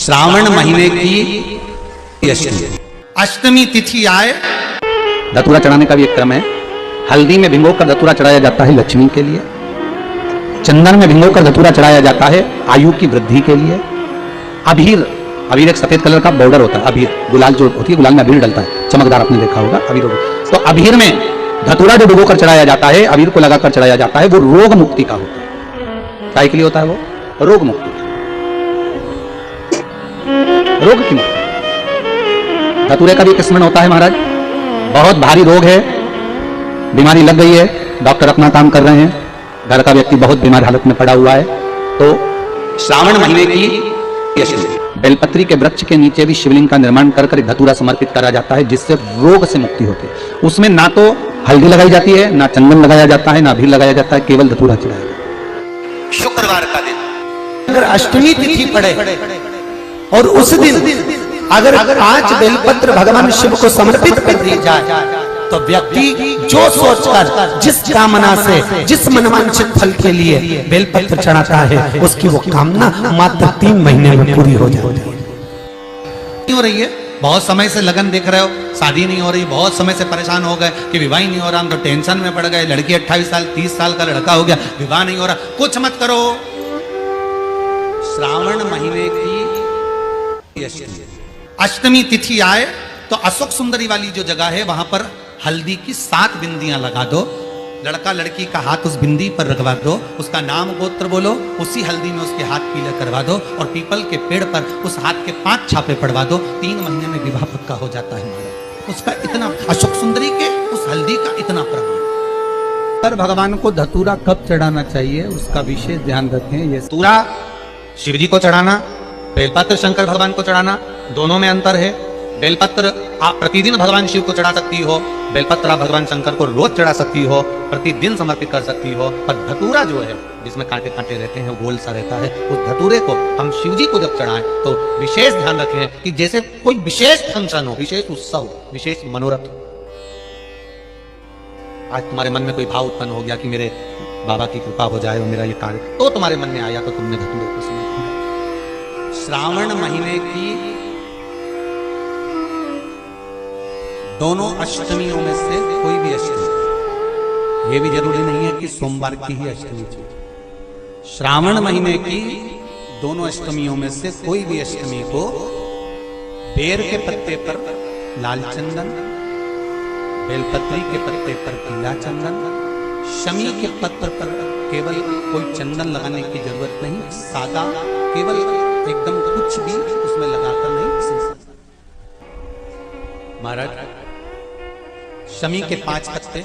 श्रावण महीने की अष्टमी तिथि आए, धतूरा चढ़ाने का भी एक क्रम है। हल्दी में भिगोकर धतूरा चढ़ाया जाता है लक्ष्मी के लिए। चंदन में भिगोकर धतूरा चढ़ाया जाता है आयु की वृद्धि के लिए। अबीर, अबीर एक सफेद कलर का बॉर्डर होता है। अबीर गुलाल जो होती है, गुलाल में अबीर डलता है, चमकदार, आपने देखा होगा अबीर। तो अबीर में धतूरा जो भिगोकर चढ़ाया जाता है, अबीर को लगाकर चढ़ाया जाता है, वो रोग मुक्ति का होता है। काय के लिए होता है वो? रोग मुक्ति, रोग की मुक्ति। धतूरे का भी एक स्मरण होता है महाराज। बहुत भारी रोग है, बीमारी लग गई है, डॉक्टर अपना काम कर रहे हैं, घर का व्यक्ति बहुत बीमार हालत में पड़ा हुआ है, तो श्रावण महीने की बेलपत्री के वृक्ष के नीचे भी शिवलिंग का निर्माण कर धतूरा समर्पित करा जाता है, जिससे रोग से मुक्ति होती है। उसमें ना तो हल्दी लगाई जाती है, ना चंदन लगाया जाता है, ना अबीर लगाया जाता है, केवल धतूरा चढ़ाया जाता है। शुक्रवार का दिन अगर अष्टमी तिथि पड़े और उस दिन अगर 5 बेलपत्र भगवान शिव को समर्पित कर दी जाए, तो व्यक्ति जो सोचकर, जिस कामना से, जिस मनवांछित फल के लिए बेलपत्र चढ़ाता है, उसकी वो कामना मात्र 3 महीने में पूरी हो जाती है। नहीं हो रही है, बहुत समय से लगन देख रहे हो, शादी नहीं हो रही, बहुत समय से परेशान हो गए कि विवाह ही नहीं हो रहा, हम तो टेंशन में पड़ गए। लड़की 28 साल 30 साल का लड़का हो गया, विवाह नहीं हो रहा, कुछ मत करो। श्रावण महीने की अष्टमी तिथि आए तो अशोक सुंदरी वाली जो जगह है, वहां पर हल्दी की 7 बिंदियां लगा दो। लड़का लड़की का हाथ उस बिंदी पर रखवा दो, उसका नाम गोत्र बोलो, उसी हल्दी में उसके हाथ पीले करवा दो, और पीपल के पेड़ पर उस हाथ के 5 छापे पड़वा दो। 3 महीने में विवाह पक्का हो जाता है हमारा। उसका इतना, अशोक सुंदरी के उस हल्दी का इतना प्रमाण। पर भगवान को धतूरा कब चढ़ाना चाहिए, उसका विशेष ध्यान रखें। ये धतूरा शिव जी को चढ़ाना, बेलपत्र शंकर भगवान को चढ़ाना, दोनों में अंतर है। बेलपत्र आप प्रतिदिन भगवान शिव को चढ़ा सकती हो, बेलपत्र आप भगवान शंकर को रोज चढ़ा सकती हो, प्रतिदिन समर्पित कर सकती हो। पर धतूरा जो है, जिसमें कांटे कांटे रहते हैं, गोल सा रहता है, उस धतूरे को हम शिव जी को जब चढ़ाएं तो विशेष ध्यान रखें कि जैसे कोई विशेष फंक्शन हो, विशेष उत्सव हो, विशेष मनोरथ हो। आज तुम्हारे मन में कोई भाव उत्पन्न हो गया कि मेरे बाबा की कृपा हो जाए और मेरा ये कार्य, तो तुम्हारे मन में आया तो तुमने धतूरे को समर्पित किया। श्रावण महीने की दोनों अष्टमियों में से कोई भी अष्टमी, ये भी जरूरी नहीं है कि सोमवार की ही अष्टमी चाहिए। श्रावण महीने की दोनों अष्टमियों में से कोई भी अष्टमी को बेर के पत्ते पर लाल चंदन, बेलपत्री के पत्ते पर पीला चंदन, शमी के पत्र पर केवल कोई चंदन लगाने की जरूरत नहीं, सादा केवल एकदम कुछ भी उसमें लगाकर नहीं। महाराज, शमी के 5 पत्ते,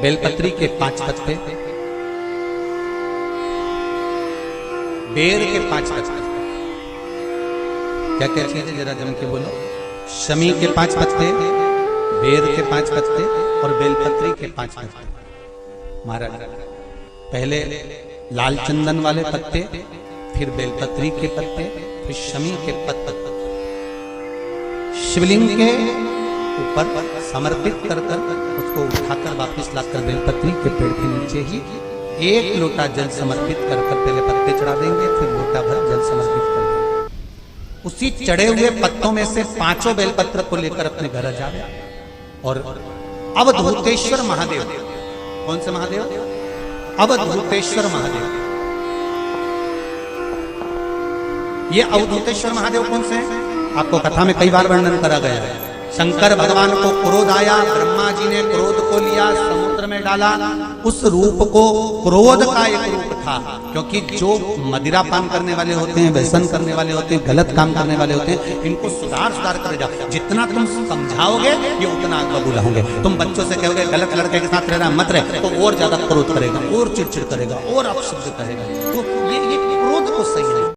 बेलपत्री के 5 पत्ते, बेर के 5 पत्ते, क्या क्या चीजें जरा जम के बोलो। शमी के 5 पत्ते, बेर के 5 पत्ते और बेलपत्री के 5 पत्ते। महाराज, पहले लाल चंदन वाले पत्ते, फिर बेलपत्री के पत्ते, फिर शमी के पत्ते शिवलिंग के ऊपर समर्पित कर उसको उठाकर वापस लाकर बेलपत्री के पेड़ के नीचे ही 1 लोटा जल समर्पित कर पहले पत्ते चढ़ा देंगे, फिर लोटा भर जल समर्पित कर देंगे। उसी चढ़े हुए पत्तों में से 5 बेलपत्र को लेकर अपने घर जाए और अवधूतेश्वर महादेव, कौन से महादेव? अवधूतेश्वर महादेव। ये अवधूतेश्वर महादेव कौन से हैं? आपको कथा में कई बार वर्णन करा गया है। शंकर भगवान को क्रोध आया, ब्रह्मा जी ने क्रोध को लिया, समुद्र में डाला। उस रूप को क्रोध का एक रूप था, क्योंकि जो मदिरा पान करने वाले होते हैं, व्यसन करने वाले होते हैं, गलत काम करने वाले होते हैं, इनको सुधार कर जाओ। जितना तुम समझाओगे ये उतना कबूल होंगे। तुम बच्चों से कहोगे गलत लड़के के साथ रहना मत रहे, तो और ज्यादा क्रोध करेगा, और चिड़चिड़ करेगा, और अपशब्द करेगा। तो ये क्रोध को सही नहीं।